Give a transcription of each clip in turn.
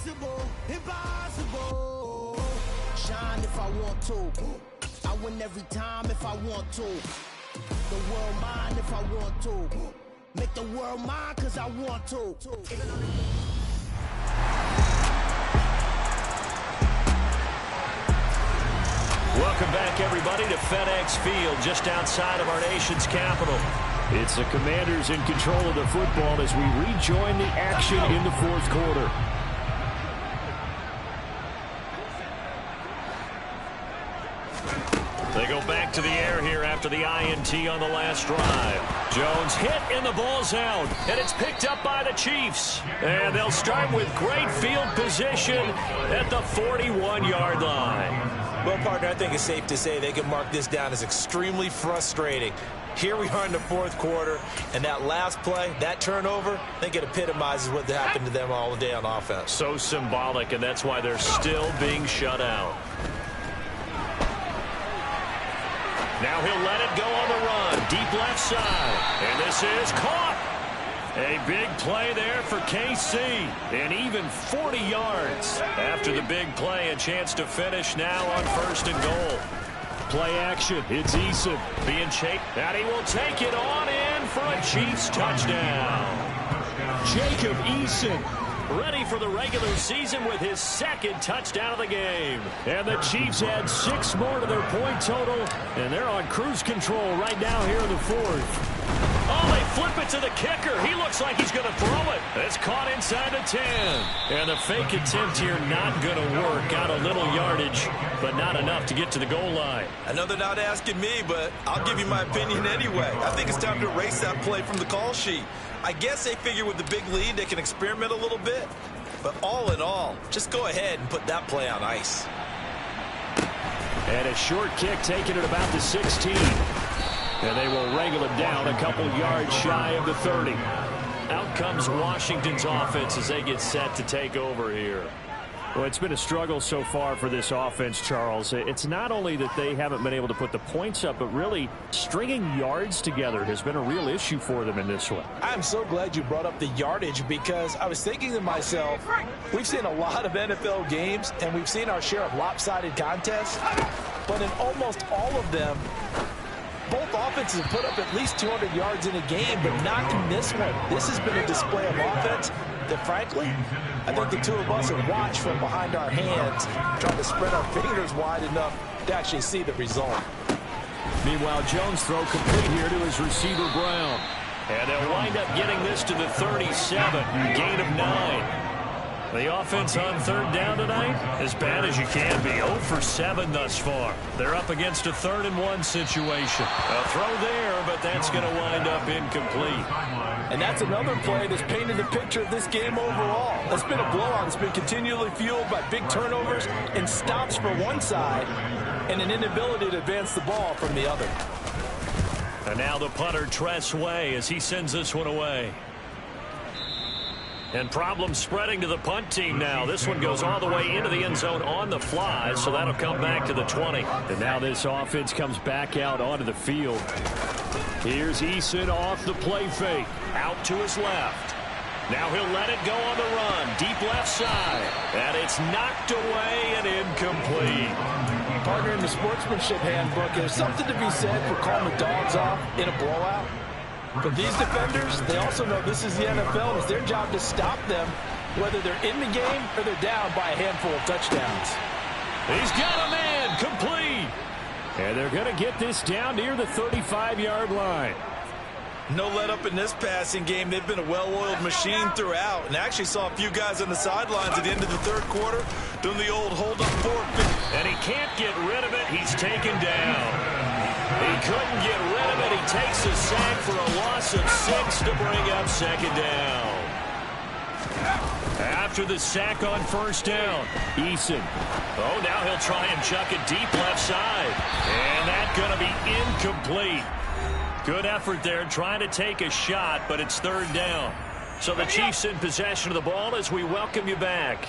Impossible, impossible. Shine if I want to. I win every time if I want to. The world mine if I want to. Make the world mine cause I want to. Welcome back, everybody, to FedEx Field, just outside of our nation's capital. It's the Commanders in control of the football as we rejoin the action in the fourth quarter. They go back to the air here after the INT on the last drive. Jones hit and the ball's out, and it's picked up by the Chiefs. And they'll start with great field position at the 41-yard line. Well, partner, I think it's safe to say they can mark this down as extremely frustrating. Here we are in the fourth quarter, and that last play, that turnover, I think it epitomizes what happened to them all day on offense. So symbolic, and that's why they're still being shut out. Now he'll let it go on the run, deep left side, and this is caught. A big play there for KC, and even 40 yards. After the big play, a chance to finish now on first and goal. Play action, it's Eason being chased, and he will take it on in for a Chiefs touchdown. Jacob Eason, ready for the regular season with his second touchdown of the game. And the Chiefs add 6 more to their point total, and they're on cruise control right now here in the fourth. Oh, they flip it to the kicker. He looks like he's going to throw it. It's caught inside the 10. And the fake attempt here not going to work. Got a little yardage, but not enough to get to the goal line. I know they're not asking me, but I'll give you my opinion anyway. I think it's time to erase that play from the call sheet. I guess they figure with the big lead they can experiment a little bit. But all in all, just go ahead and put that play on ice. And a short kick taken at about the 16. And they will wrangle it down a couple yards shy of the 30. Out comes Washington's offense as they get set to take over here. Well, it's been a struggle so far for this offense, Charles. It's not only that they haven't been able to put the points up, but really stringing yards together has been a real issue for them in this one. I'm so glad you brought up the yardage because I was thinking to myself, we've seen a lot of NFL games and we've seen our share of lopsided contests, but in almost all of them, both offenses have put up at least 200 yards in a game, but not in this one. This has been a display of offense that, frankly, I think the two of us have watched from behind our hands, trying to spread our fingers wide enough to actually see the result. Meanwhile, Jones throw complete here to his receiver, Brown. And they'll wind up getting this to the 37, gain of 9. The offense on third down tonight, as bad as you can be. 0 for 7 thus far. They're up against a 3rd-and-1 situation. A throw there, but that's going to wind up incomplete. And that's another play that's painted the picture of this game overall. It's been a blowout. It's been continually fueled by big turnovers and stops for one side and an inability to advance the ball from the other. And now the punter, Tress Way, as he sends this one away. And problems spreading to the punt team now. This one goes all the way into the end zone on the fly, so that'll come back to the 20. And now this offense comes back out onto the field. Here's Eason off the play fake. Out to his left. Now he'll let it go on the run. Deep left side. And it's knocked away and incomplete. Partner, in the sportsmanship handbook, there's something to be said for calling the dogs off in a blowout. For these defenders, they also know this is the NFL, and it's their job to stop them, whether they're in the game or they're down by a handful of touchdowns. He's got a man, complete. And they're going to get this down near the 35-yard line. No let up in this passing game. They've been a well-oiled machine throughout, and actually saw a few guys on the sidelines at the end of the third quarter doing the old hold-up forfeit. And he can't get rid of it. He's taken down. He couldn't get rid of it. He takes a sack for a loss of 6 to bring up second down. After the sack on first down, Eason. Oh, now he'll try and chuck it deep left side. And that's going to be incomplete. Good effort there trying to take a shot, but it's third down. So the Chiefs in possession of the ball as we welcome you back.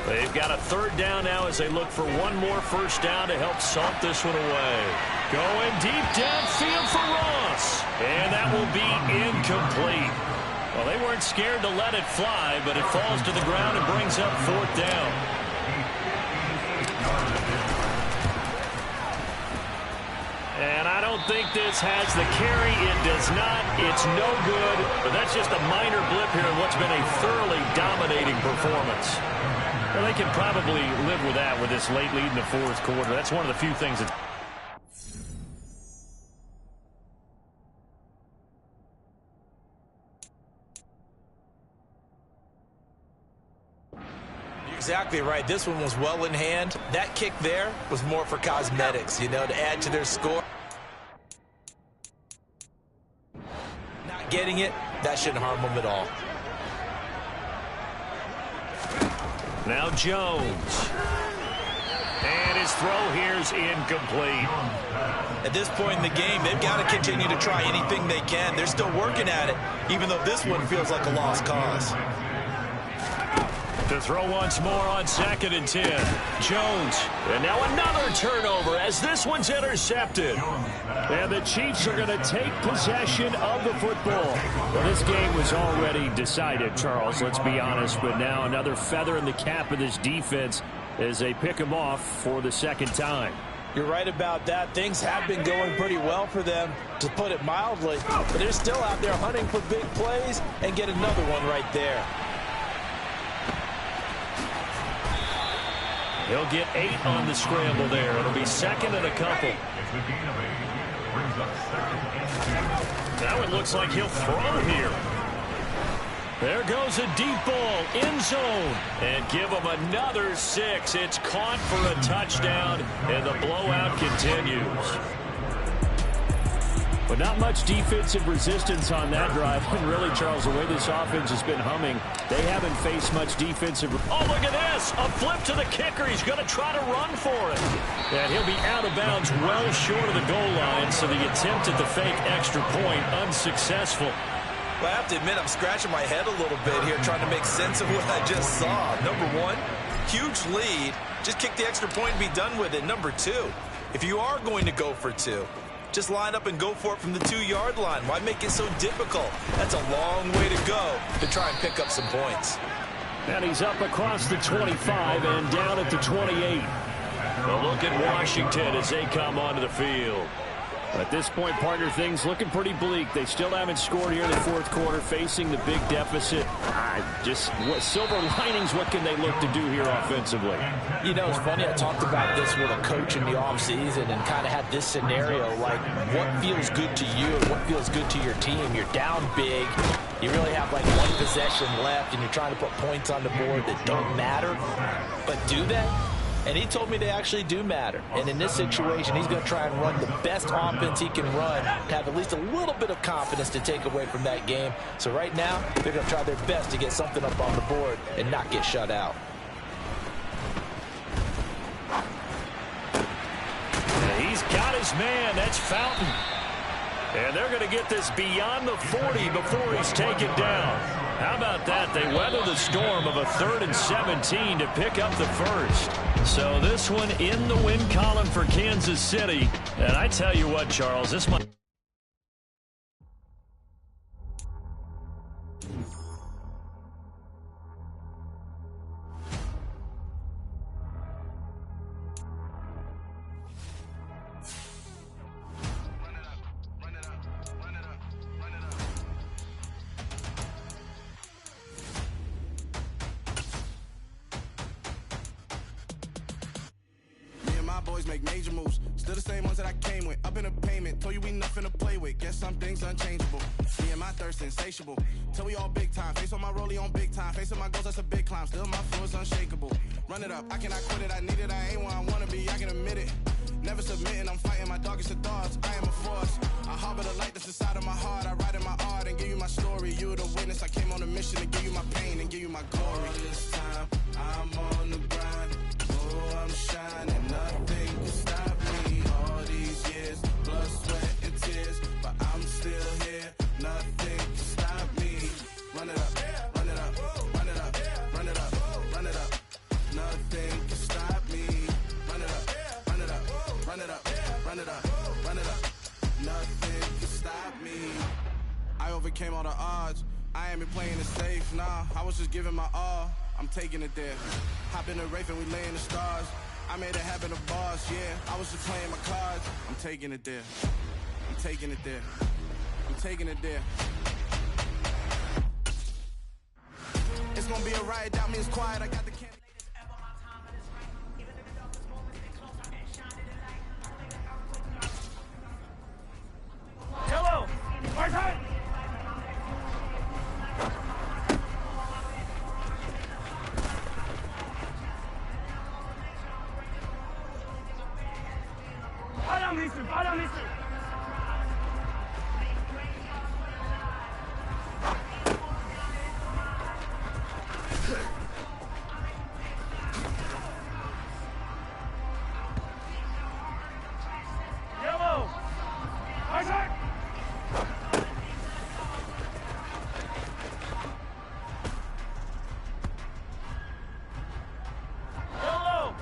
They've got a third down now as they look for one more first down to help salt this one away. Going deep downfield for Ross. And that will be incomplete. Well, they weren't scared to let it fly, but it falls to the ground and brings up 4th down. And I don't think this has the carry. It does not. It's no good. But that's just a minor blip here in what's been a thoroughly dominating performance. Well, they can probably live with that with this late lead in the 4th quarter. That's one of the few things that's... Exactly right. This one was well in hand. That kick there was more for cosmetics, you know, to add to their score. Not getting it, that shouldn't harm them at all. Now Jones. And his throw here's incomplete. At this point in the game, they've got to continue to try anything they can. They're still working at it, even though this one feels like a lost cause. To throw once more on 2nd and 10. Jones. And now another turnover as this one's intercepted. And the Chiefs are going to take possession of the football. Well, this game was already decided, Charles, let's be honest. But now another feather in the cap of this defense as they pick them off for the 2nd time. You're right about that. Things have been going pretty well for them, to put it mildly. But they're still out there hunting for big plays and get another one right there. He'll get 8 on the scramble there. It'll be 2nd and a couple. Now it looks like he'll throw here. There goes a deep ball, end zone. And give him another 6. It's caught for a touchdown, and the blowout continues. But not much defensive resistance on that drive. And really, Charles, the way this offense has been humming, they haven't faced much defensive. Oh, look at this. A flip to the kicker. He's going to try to run for it. And he'll be out of bounds well short of the goal line. So the attempt at the fake extra point unsuccessful. Well, I have to admit, I'm scratching my head a little bit here trying to make sense of what I just saw. Number one, huge lead. Just kick the extra point and be done with it. Number two, if you are going to go for 2, just line up and go for it from the 2-yard line. Why make it so difficult? That's a long way to go to try and pick up some points. And he's up across the 25 and down at the 28. A look at Washington as they come onto the field. At this point, partner, things looking pretty bleak. They still haven't scored here in the 4th quarter, facing the big deficit. Just what silver linings, what can they look to do here offensively? You know, it's funny, I talked about this with a coach in the offseason and kind of had this scenario, like what feels good to you and what feels good to your team. You're down big. You really have like 1 possession left, and you're trying to put points on the board that don't matter. But do they? And he told me they actually do matter. And in this situation, he's going to try and run the best offense he can run to have at least a little bit of confidence to take away from that game. So right now, they're going to try their best to get something up on the board and not get shut out. And he's got his man. That's Fountain. And they're going to get this beyond the 40 before he's taken down. How about that? They weather the storm of a 3rd and 17 to pick up the first. So this one in the win column for Kansas City. And I tell you what, Charles, this might... Boys make major moves, still the same ones that I came with. Up in a payment, told you we nothing to play with. Guess some things unchangeable. Me and my thirst insatiable. Till we all big time. Face on my rollie on big time. Facing my goals, that's a big climb. Still my flow is unshakable. Run it up, I cannot quit it. I need it, I ain't where I wanna be. I can admit it. Never submitting, I'm fighting my darkest of thoughts. I am a force. I harbor the light that's inside of my heart. I write in my art and give you my story. You're the witness. I came on a mission to give you my pain and give you my glory. All this time, I'm on the grind. Oh, I'm shining. Nothing can stop me. All these years, blood, sweat, and tears. But I'm still here. Nothing can stop me. Run it up, run it up, run it up, run it up, run it up. Nothing can stop me. Run it up, run it up, run it up, run it up, run it up. Nothing can stop me. I overcame all the odds. I ain't been playing it safe, nah. I was just giving my all. I'm taking it there. Hop in the Wraith and we lay in the stars. I made a habit of bars, yeah. I was just playing my cards. I'm taking it there. I'm taking it there. I'm taking it there. It's gonna be a riot, doubt me it's quiet. I got the candy. Yellow! Right side! Right on these two! Yellow! Right side! Yellow!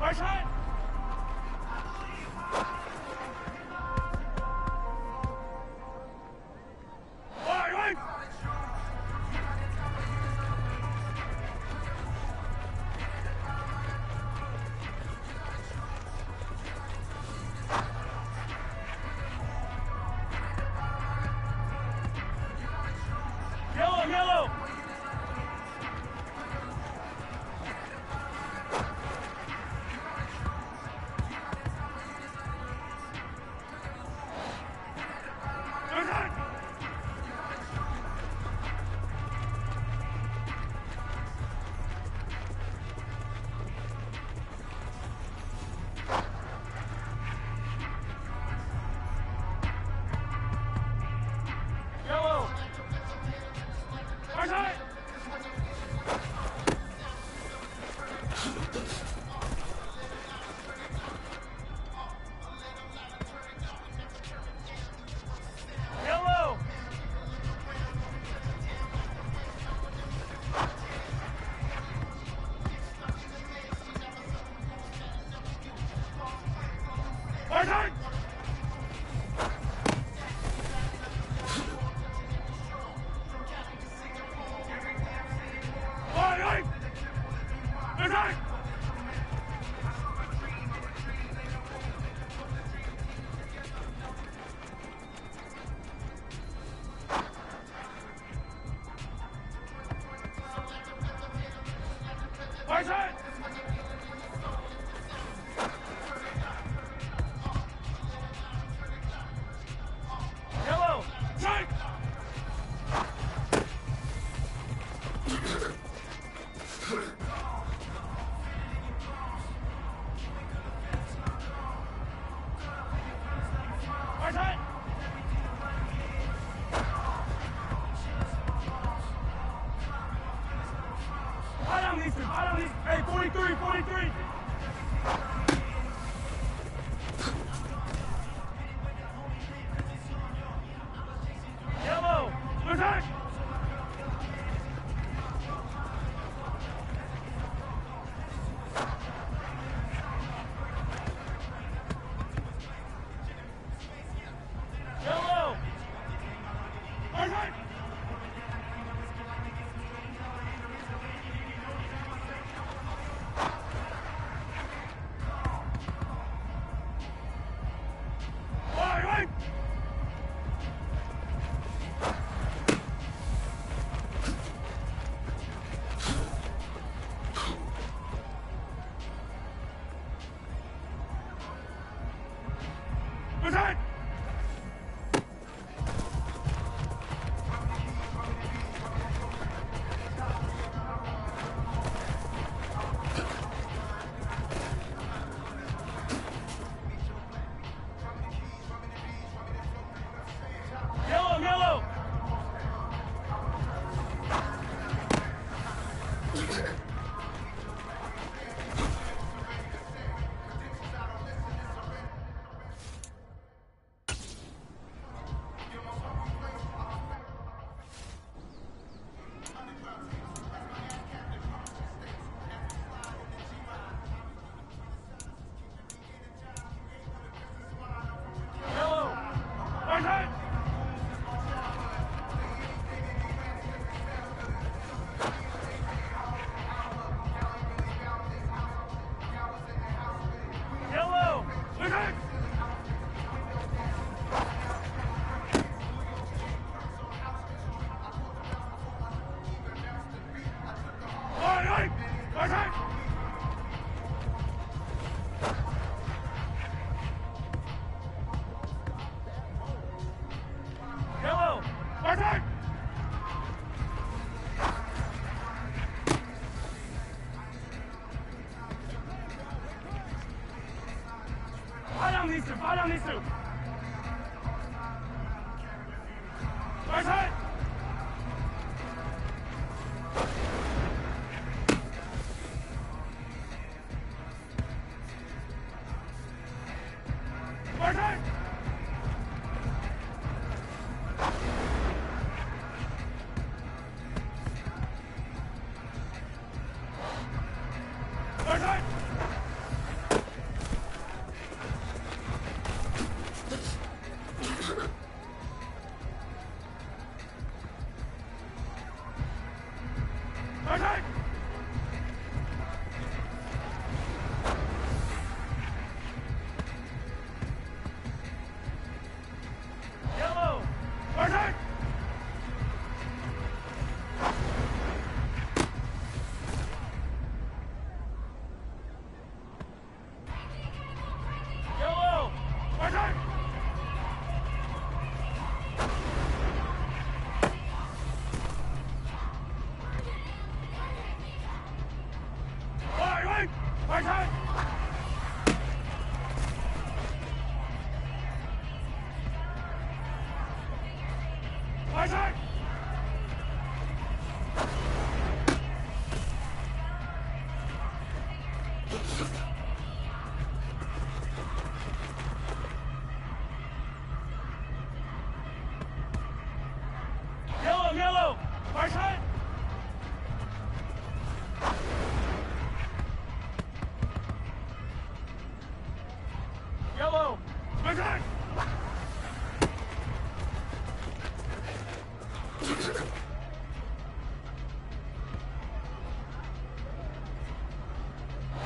Right side! Right! Yellow, yellow! Right side! Yellow! Right side! Yellow! Right side! Right! Right side! Right side! Yellow! Side! Right side! Right on these two! Right on these! Hey, 43! 43! Yellow! Right side! Yellow! Right side! Right! Right side! Yellow, yellow! Follow these two. Follow these two. First hit. First hit. First hit. Yellow. First hit. Yellow. First hit. Wait. First hit. First hit. Yellow. First hit. Yellow. First hit.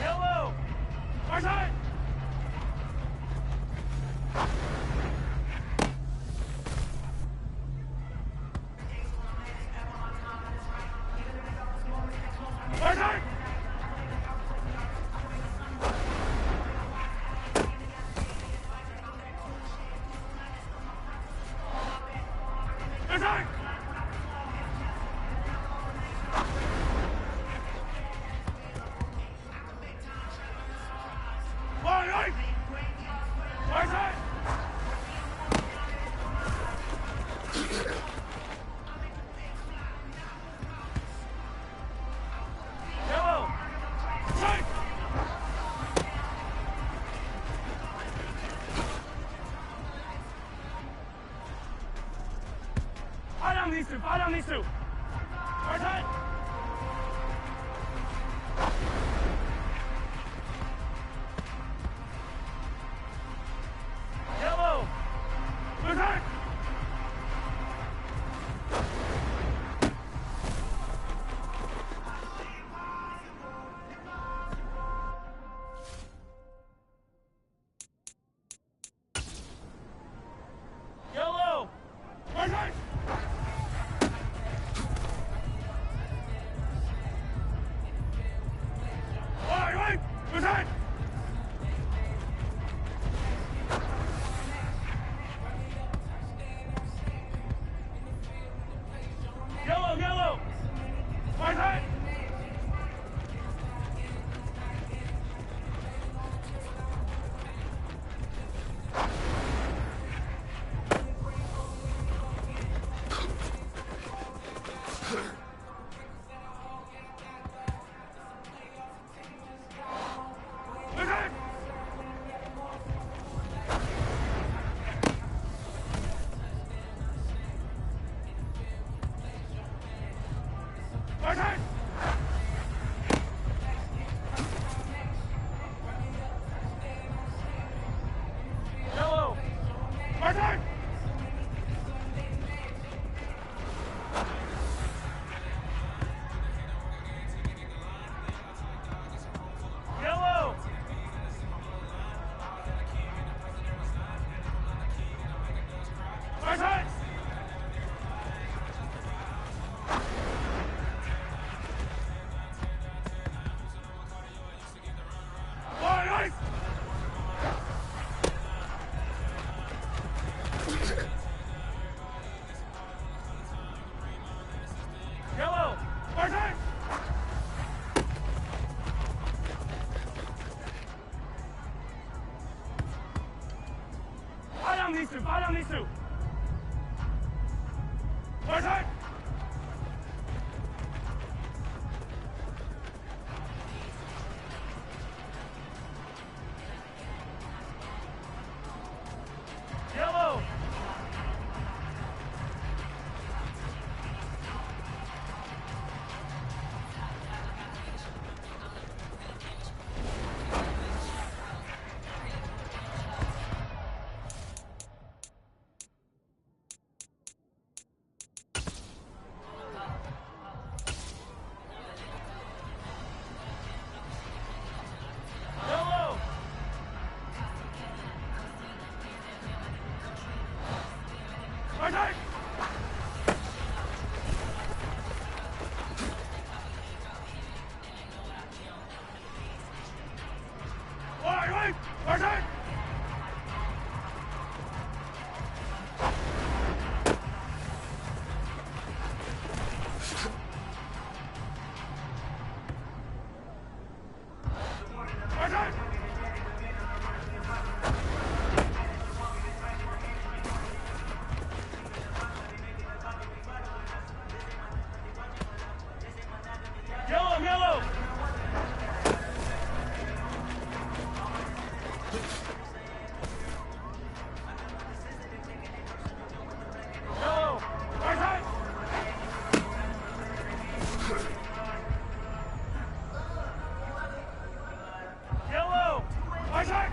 Yellow. First hit. First hit. First hit. Wait. First hit. Yellow. Strike. Follow these two. Follow these two. First hit. Yellow. First hit. Yellow. First hit. two. Fire down these two. Attack! Yellow! Yellow! Attack! Wait! Attack! Attack! Yellow! Yellow! Yellow! Attack! Yellow! Attack!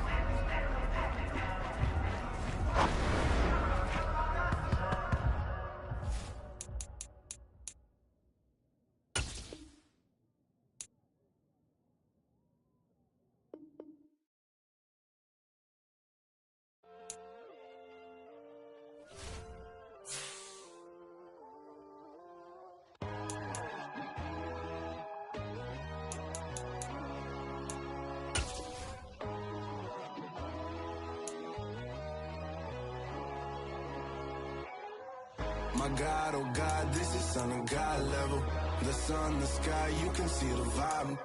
My God, oh God, this is Son of God level. The sun, the sky, you can see the vibe.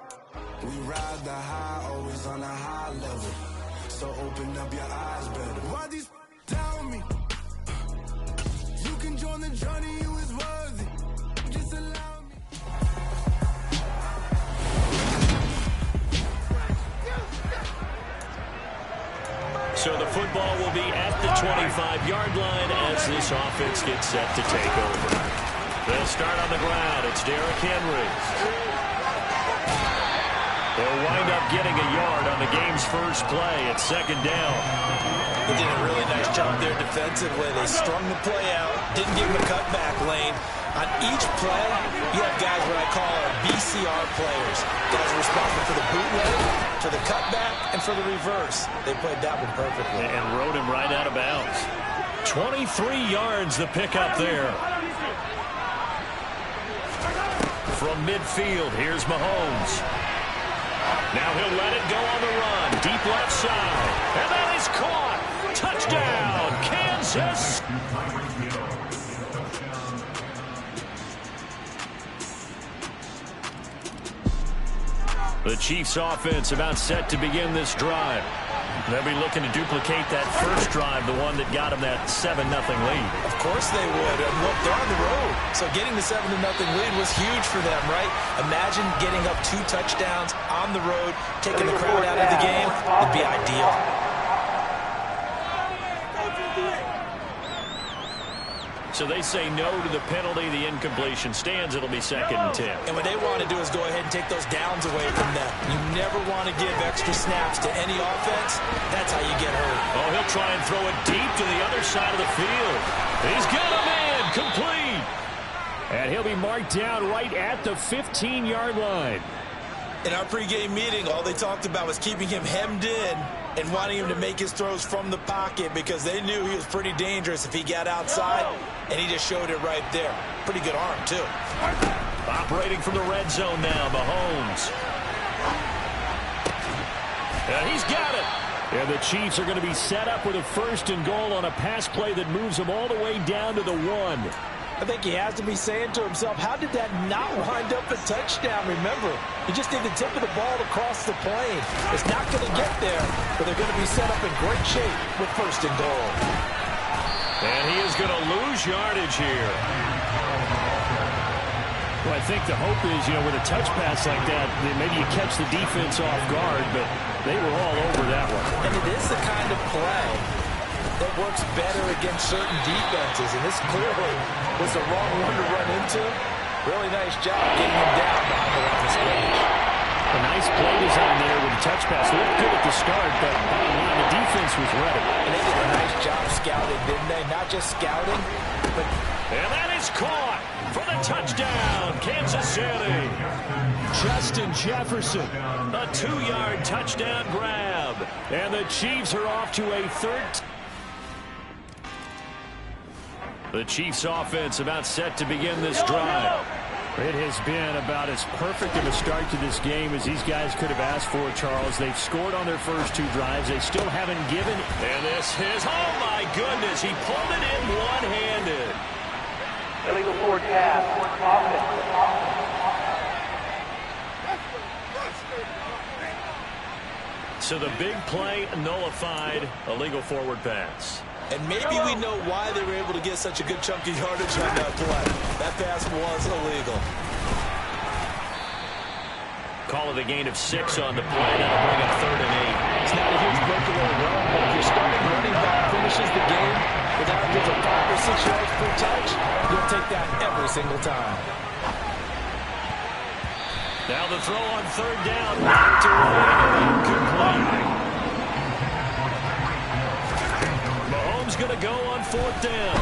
We ride the high, always on a high level. So open up your eyes better. Why these tell me? You can join the journey, you is worthy. Just allow me. So the football will be at the 25-yard line as this offense gets set to take over. They'll start on the ground. It's Derrick Henry. They'll wind up getting a yard on the game's first play. It's second down. They did a really nice job there defensively. They strung the play out, didn't give him a cutback lane. On each play, you have guys what I call our BCR players. Guys are responsible for the bootleg, for the cutback, and for the reverse. They played that one perfectly. And rode him right out of bounds. 23 yards the pickup there. From midfield, here's Mahomes. Now he'll let it go on the run. Deep left side. And that is caught. Touchdown, Kansas. The Chiefs offense about set to begin this drive. They'll be looking to duplicate that first drive, the one that got them that 7-0 lead. Of course they would. And look, they're on the road. So getting the 7-0 lead was huge for them, right? Imagine getting up 2 touchdowns on the road, taking the crowd out of the game. It'd be ideal. So they say no to the penalty. The incompletion stands. It'll be 2nd and 10. And what they want to do is go ahead and take those downs away from them. You never want to give extra snaps to any offense. That's how you get hurt. Oh, he'll try and throw it deep to the other side of the field. He's got a man complete. And he'll be marked down right at the 15-yard line. In our pregame meeting, all they talked about was keeping him hemmed in and wanting him to make his throws from the pocket because they knew he was pretty dangerous if he got outside, and he just showed it right there. Pretty good arm, too. Operating from the red zone now, Mahomes. And he's got it. And the Chiefs are going to be set up with a 1st and goal on a pass play that moves them all the way down to the 1. I think he has to be saying to himself, how did that not wind up a touchdown? Remember, he just need the tip of the ball to cross the plane. It's not going to get there, but they're going to be set up in great shape with 1st and goal. And he is going to lose yardage here. Well, I think the hope is, with a touch pass like that, maybe you catch the defense off guard, but they were all over that one. And it is the kind of play that works better against certain defenses, and this clearly was the wrong one to run into. Really nice job getting him down behind the line of scrimmage. A nice play design there with the touch pass. Looked good at the start, but the defense was ready. And they did a nice job scouting, didn't they? Not just scouting, but... And that is caught for the touchdown, Kansas City. Justin Jefferson. A 2-yard touchdown grab. And the Chiefs are off to a The Chiefs offense about set to begin this drive. It has been about as perfect of a start to this game as these guys could have asked for, Charles. They've scored on their first 2 drives. They still haven't given. And this is, oh my goodness, he pulled it in one-handed. Illegal forward pass. Offense. So the big play nullified, illegal forward pass. And maybe we know why they were able to get such a good chunk of yardage on that play. That pass was illegal. Call it a gain of 6 on the play. That'll bring up 3rd and 8. It's not a huge breakaway run, but if your starting running back finishes the game with averages of 5 or 6 yards per touch, you'll take that every single time. Now the throw on 3rd down. Knocked away and incomplete. Mahomes going to go on 4th down.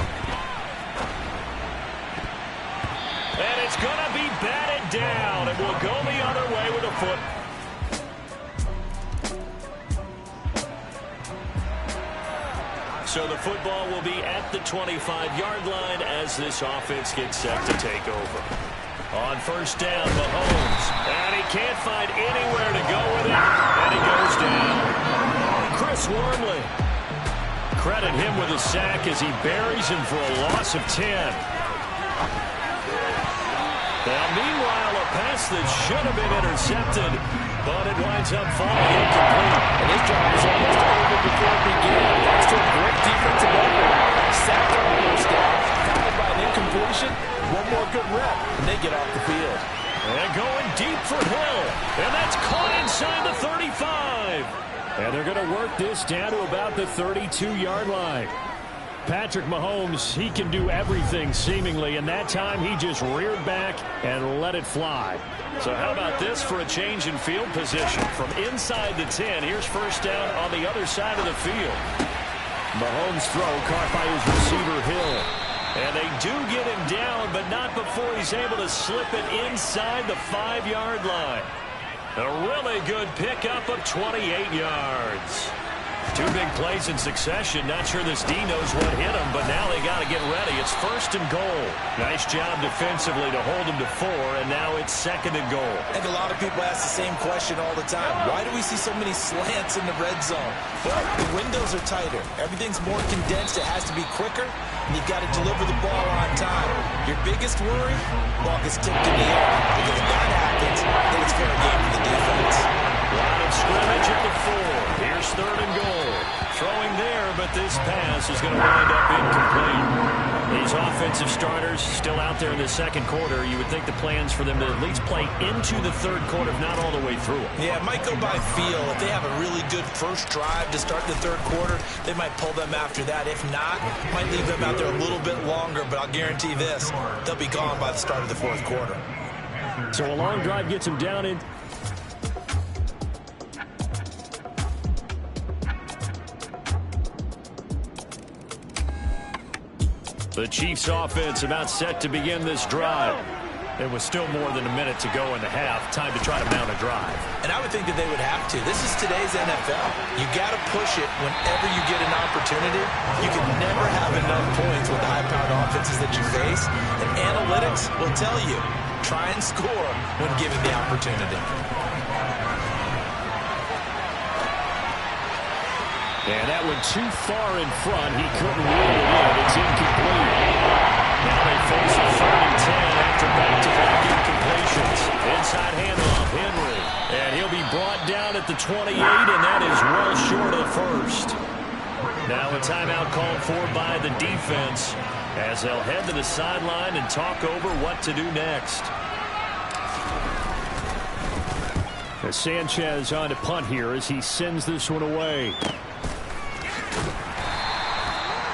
And it's going to be batted down. It will go the other way with a foot. So the football will be at the 25-yard line as this offense gets set to take over. On 1st down, Mahomes. And he can't find anywhere to go with it. And he goes down. Chris Wormley. Credit him with a sack as he buries him for a loss of 10. Now, meanwhile, a pass that should have been intercepted, but it winds up falling incomplete. And this drive was almost over before it began. Thanks to a great defensive effort. Sacked on the first down, followed by an incompletion. One more good rep, and they get off the field. And going deep for Hill. And that's caught inside the 35. And they're going to work this down to about the 32-yard line. Patrick Mahomes, he can do everything seemingly, and that time he just reared back and let it fly. So how about this for a change in field position? From inside the 10, here's 1st down on the other side of the field. Mahomes' throw caught by his receiver Hill. And they do get him down, but not before he's able to slip it inside the 5-yard line. A really good pickup of 28 yards. 2 big plays in succession. Not sure this D knows what hit him, but now they got to get ready. It's 1st and goal. Nice job defensively to hold him to 4, and now it's 2nd and goal. And a lot of people ask the same question all the time. Why do we see so many slants in the red zone? Well, the windows are tighter. Everything's more condensed. It has to be quicker, and you've got to deliver the ball on time. Your biggest worry? Ball gets tipped in the air. Because if that happens, then it's fair game for the defense. Line of scrimmage at the 4. Here's 3rd and goal. Throwing there, but this pass is going to wind up incomplete. These offensive starters still out there in the 2nd quarter. You would think the plans for them to at least play into the 3rd quarter, if not all the way through it. Yeah, it might go by feel. If they have a really good first drive to start the 3rd quarter, they might pull them after that. If not, might leave them out there a little bit longer, but I'll guarantee this, they'll be gone by the start of the 4th quarter. So a long drive gets him down in. The Chiefs offense about set to begin this drive. It was still more than a minute to go in the half. Time to try to mount a drive. And I would think that they would have to. This is today's NFL. You got to push it whenever you get an opportunity. You can never have enough points with the high-powered offenses that you face. And analytics will tell you, try and score when given the opportunity. And that went too far in front. He couldn't reel it in. It's incomplete. Now they face a 3rd and 10 after back-to-back incompletions. Inside handoff, Henry. And he'll be brought down at the 28, and that is well short of the 1st. Now a timeout called for by the defense as they'll head to the sideline and talk over what to do next. As Sanchez on to punt here as he sends this one away.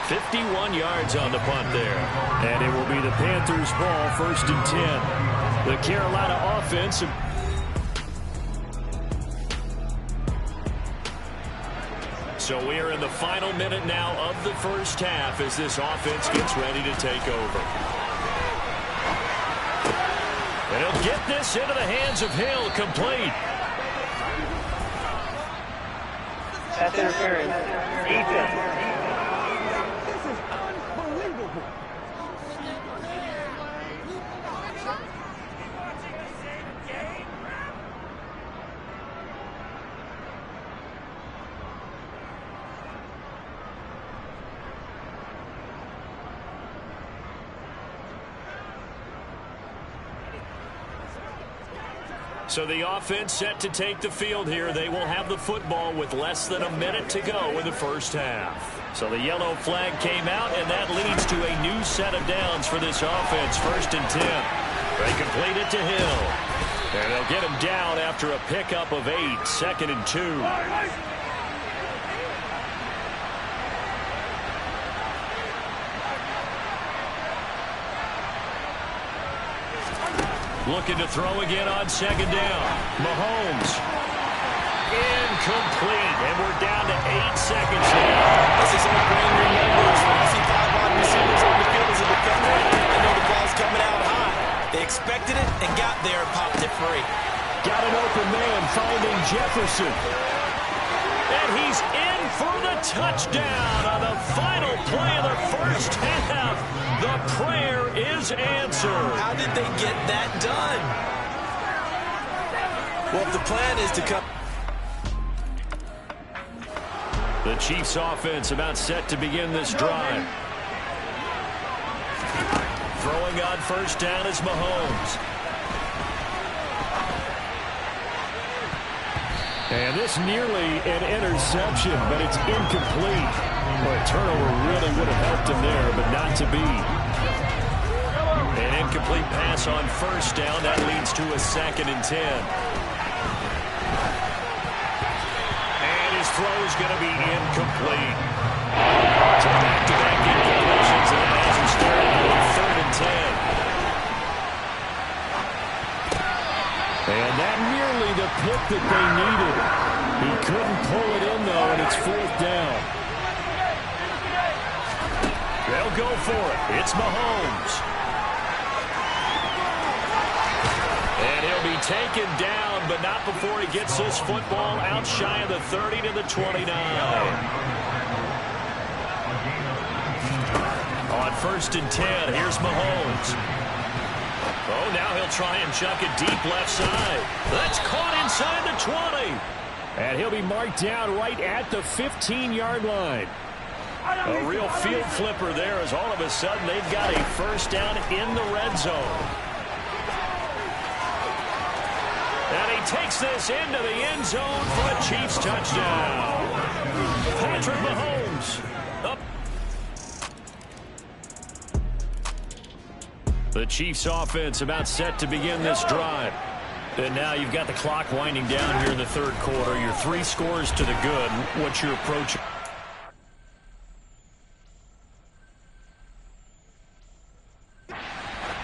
51 yards on the punt there. And it will be the Panthers' ball, 1st and 10. The Carolina offense. So we are in the final minute now of the first half as this offense gets ready to take over. And he'll get this into the hands of Hill, complete. Pass interference. Defense. So the offense set to take the field here. They will have the football with less than a minute to go in the first half. So the yellow flag came out, and that leads to a new set of downs for this offense. 1st and 10. They complete it to Hill. And they'll get him down after a pickup of 8. 2nd and 2. Looking to throw again on 2nd down. Mahomes. Incomplete. And we're down to 8 seconds now. This is all brain remembers. When I see 5 wide receivers on the field as a defender, I know the ball's coming out high. They expected it and got there and popped it free. Got an open man finding Jefferson. And he's in for the touchdown on the final play of the first half. The prayer is answered. How did they get that done? Well, if the plan is to come... The Chiefs offense about set to begin this drive. Throwing on 1st down is Mahomes. And this nearly an interception, but it's incomplete. Well, a turnover really would have helped him there, but not to be. An incomplete pass on 1st down. That leads to a 2nd and 10. And his throw is going to be incomplete. So back-to-back incompletions, and that has him starting on 3rd and 10. And that nearly the pick that they needed. He couldn't pull it in, though, and it's 4th down. They'll go for it. It's Mahomes. And he'll be taken down, but not before he gets this football out shy of the 30 to the 29. On 1st and 10, here's Mahomes. Oh, now he'll try and chuck it deep left side. That's caught inside the 20. And he'll be marked down right at the 15-yard line. A real field flipper there as all of a sudden they've got a 1st down in the red zone. And he takes this into the end zone for a Chiefs touchdown. Patrick Mahomes up. The Chiefs offense about set to begin this drive. And now you've got the clock winding down here in the 3rd quarter. You're 3 scores to the good. What's your approach?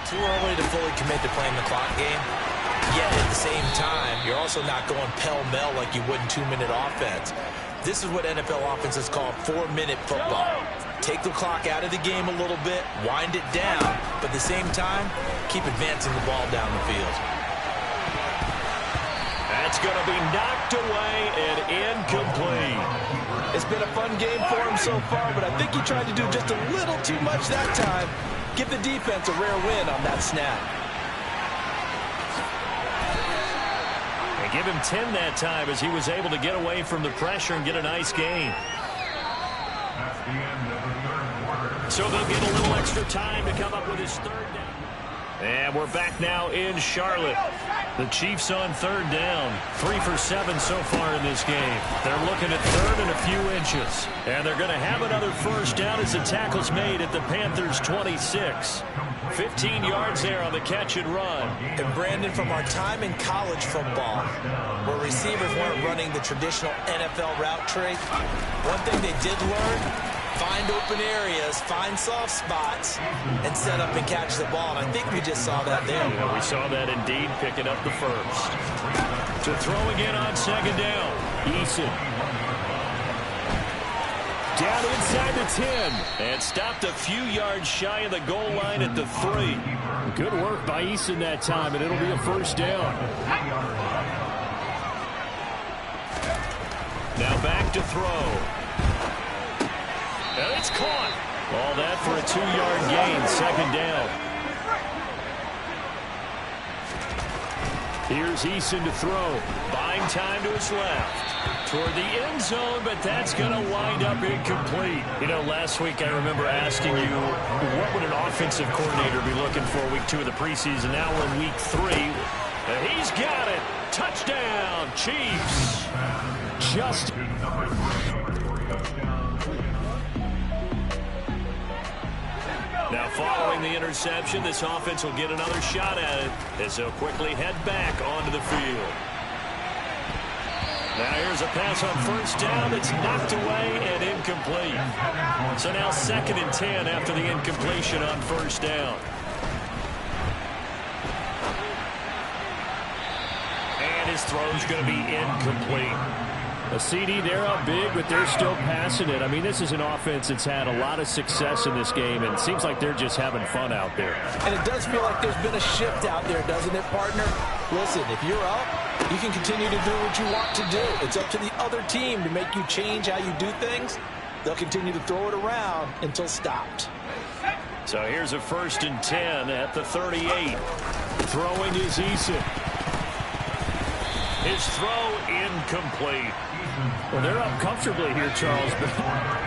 Too early to fully commit to playing the clock game. Yet at the same time, you're also not going pell-mell like you would in 2-minute offense. This is what NFL offenses call 4-minute football. Take the clock out of the game a little bit, wind it down, but at the same time, keep advancing the ball down the field. That's going to be knocked away and incomplete. It's been a fun game for him so far, but I think he tried to do just a little too much that time. Give the defense a rare win on that snap. They give him 10 that time as he was able to get away from the pressure and get a nice gain. So they'll get a little extra time to come up with his 3rd down. And we're back now in Charlotte. The Chiefs on third down. 3 for 7 so far in this game. They're looking at third and a few inches. And they're going to have another first down as the tackle's made at the Panthers' 26. 15 yards there on the catch and run. And Brandon, from our time in college football, where receivers weren't running the traditional NFL route tree, one thing they did learn: find open areas, find soft spots, and set up and catch the ball. And I think we just saw that there. Yeah, we saw that indeed, picking up the first. To throw again on second down. Eason. Down inside the 10. And stopped a few yards shy of the goal line at the 3. Good work by Eason that time, and it'll be a first down. Now back to throw. And it's caught. All that for a 2-yard gain, second down. Here's Eason to throw. Buying time to his left. Toward the end zone, but that's going to wind up incomplete. You know, last week I remember asking you, what would an offensive coordinator be looking for week 2 of the preseason? Now we're in week 3. And he's got it. Touchdown, Chiefs. Just... Now, following the interception, this offense will get another shot at it as they'll quickly head back onto the field. Now, here's a pass on first down. It's knocked away and incomplete. So now 2nd and 10 after the incompletion on first down. And his throw's going to be incomplete. A CD, they're up big, but they're still passing it. I mean, this is an offense that's had a lot of success in this game, and it seems like they're just having fun out there. And it does feel like there's been a shift out there, doesn't it, partner? Listen, if you're up, you can continue to do what you want to do. It's up to the other team to make you change how you do things. They'll continue to throw it around until stopped. So here's a 1st and 10 at the 38. Throwing is Eason. His throw incomplete. Well, they're up comfortably here, Charles, but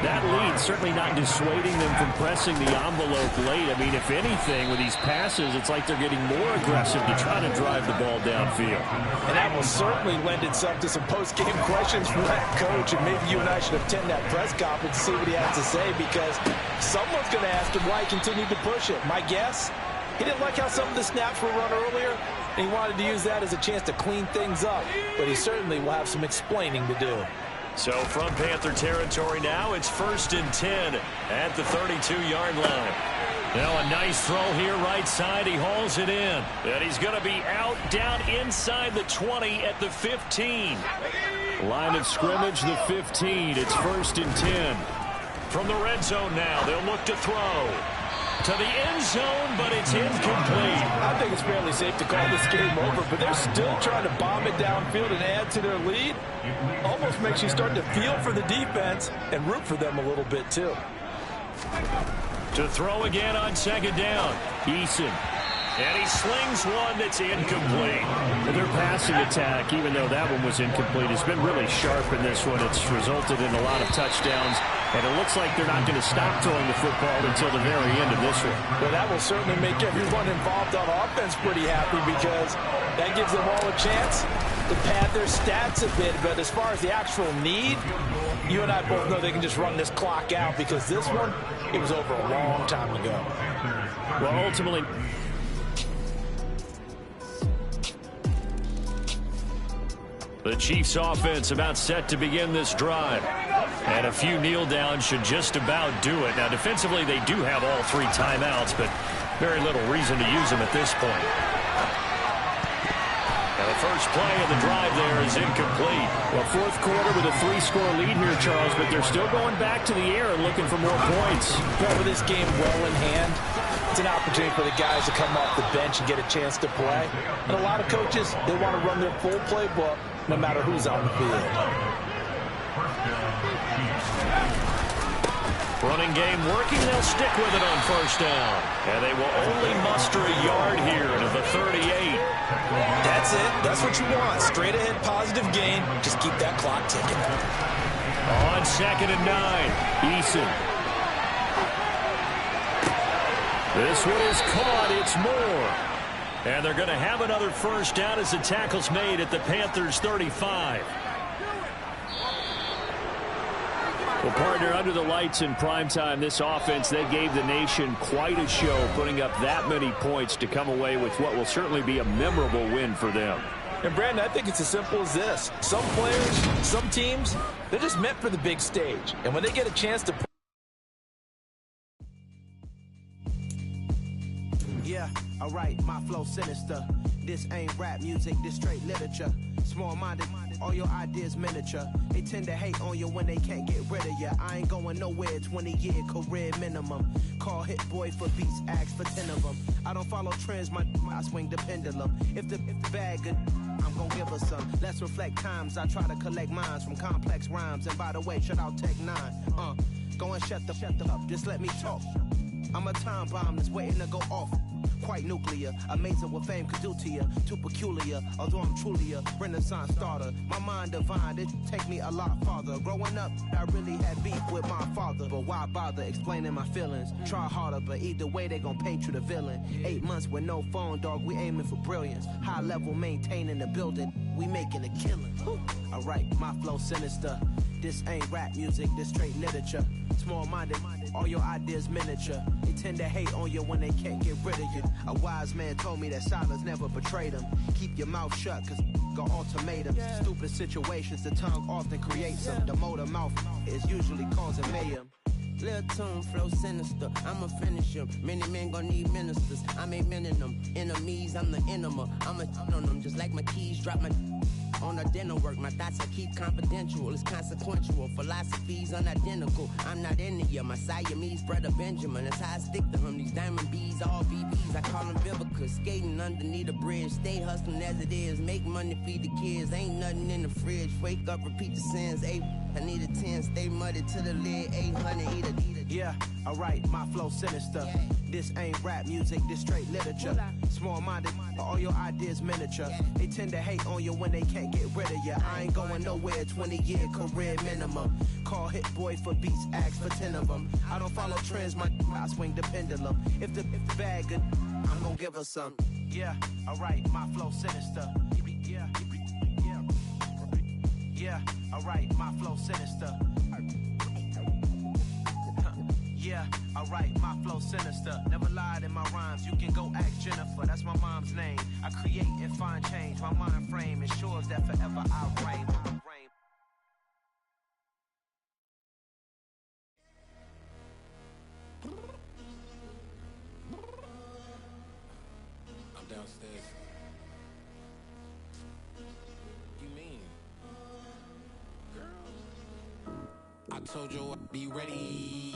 that lead certainly not dissuading them from pressing the envelope late. I mean, if anything, with these passes, it's like they're getting more aggressive to try to drive the ball downfield. And that will certainly lend itself to some post-game questions from that coach, and maybe you and I should attend that press conference and see what he has to say, because someone's going to ask him why he continued to push it. My guess, he didn't like how some of the snaps were run earlier, and he wanted to use that as a chance to clean things up. But he certainly will have some explaining to do. So from Panther territory now, it's 1st and 10 at the 32-yard line. Now a nice throw here right side. He hauls it in. And he's going to be out down inside the 20 at the 15. Line of scrimmage, the 15. It's 1st and 10. From the red zone now, they'll look to throw. To the end zone, but it's incomplete. I think it's fairly safe to call this game over, but they're still trying to bomb it downfield and add to their lead. Almost makes you start to feel for the defense and root for them a little bit, too. To throw again on 2nd down. Eason. And he slings one that's incomplete. Well, their passing attack, even though that one was incomplete, has been really sharp in this one. It's resulted in a lot of touchdowns, and it looks like they're not going to stop throwing the football until the very end of this one. Well, that will certainly make everyone involved on offense pretty happy, because that gives them all a chance to pad their stats a bit. But as far as the actual need, you and I both know they can just run this clock out, because this one, it was over a long time ago. Well, ultimately, the Chiefs offense about set to begin this drive. And a few kneel downs should just about do it. Now, defensively, they do have all 3 timeouts, but very little reason to use them at this point. Now, the first play of the drive there is incomplete. Well, 4th quarter with a 3-score lead here, Charles, but they're still going back to the air and looking for more points. But with this game well in hand, it's an opportunity for the guys to come off the bench and get a chance to play. And a lot of coaches, they want to run their full playbook no matter who's on the field. Running game working. They'll stick with it on first down. And they will only muster a yard here to the 38. That's it. That's what you want. Straight ahead positive gain. Just keep that clock ticking. On 2nd and 9. Eason. This one is caught. It's Moore. And they're going to have another first down as the tackle's made at the Panthers' 35. Well, partner, under the lights in primetime, this offense, they gave the nation quite a show, putting up that many points to come away with what will certainly be a memorable win for them. And, Brandon, I think it's as simple as this. Some players, some teams, they're just meant for the big stage. And when they get a chance to... Yeah, alright, my flow sinister. This ain't rap music, this straight literature. Small-minded, all your ideas miniature. They tend to hate on you when they can't get rid of you. I ain't going nowhere, 20-year career minimum. Call hit boy for beats, ask for 10 of them. I don't follow trends, I swing the pendulum. If the bag good, I'm gonna give her some. Let's reflect times, I try to collect minds from complex rhymes. And by the way, shout out Tech 9. Go and shut the up, just let me talk. I'm a time bomb that's waiting to go off. Quite nuclear, amazing what fame could do to you. Too peculiar, although I'm truly a renaissance starter. My mind divine, it take me a lot farther. Growing up, I really had beef with my father. But why bother explaining my feelings? Try harder, but either way they gon' paint you the villain. 8 months with no phone, dog, we aiming for brilliance. High level maintaining the building, we making a killing. Alright, my flow sinister. This ain't rap music, this straight literature. Small-minded, all your ideas miniature. They tend to hate on you when they can't get rid of you. A wise man told me that silence never betrayed him. Keep your mouth shut, cause got ultimatums. Stupid situations, the tongue often creates them. The motor mouth is usually causing mayhem. Lil' tune, flow sinister, I'ma finish him. Many men gon' need ministers, I ain't mending them. Enemies, I'm the enema, I'ma on them. Just like my keys, drop my on the dinner work. My thoughts I keep confidential, it's consequential. Philosophies unidentical, I'm not into you. My Siamese brother Benjamin, that's how I stick to him. These diamond bees, all BBs, I call them Vivica. Skating underneath the bridge, stay hustling as it is. Make money, feed the kids, ain't nothing in the fridge. Wake up, repeat the sins, I need a 10, stay muddy to the lid, 800, eat a. Yeah, alright, my flow sinister. This ain't rap music, this straight literature. Small-minded, all your ideas miniature. They tend to hate on you when they can't get rid of you. I ain't going nowhere, 20-year career minimum. Call hit boy for beats, ask for 10 of them. I don't follow trends, I swing the pendulum. If the bag good, I'm gonna give her some. Yeah, alright, my flow sinister. Yeah, alright, my flow sinister. Yeah, alright, my flow sinister. Never lied in my rhymes, you can go ask Jennifer, that's my mom's name. I create and find change, my mind frame ensures that forever I reign. I'm downstairs. You mean? Girl, I told you I'd be ready.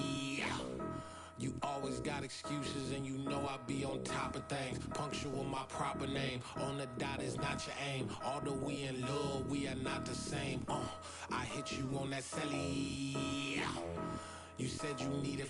You always got excuses and you know I be on top of things. Punctual my proper name. On the dot is not your aim. Although we in love, we are not the same. I hit you on that celly. You said you needed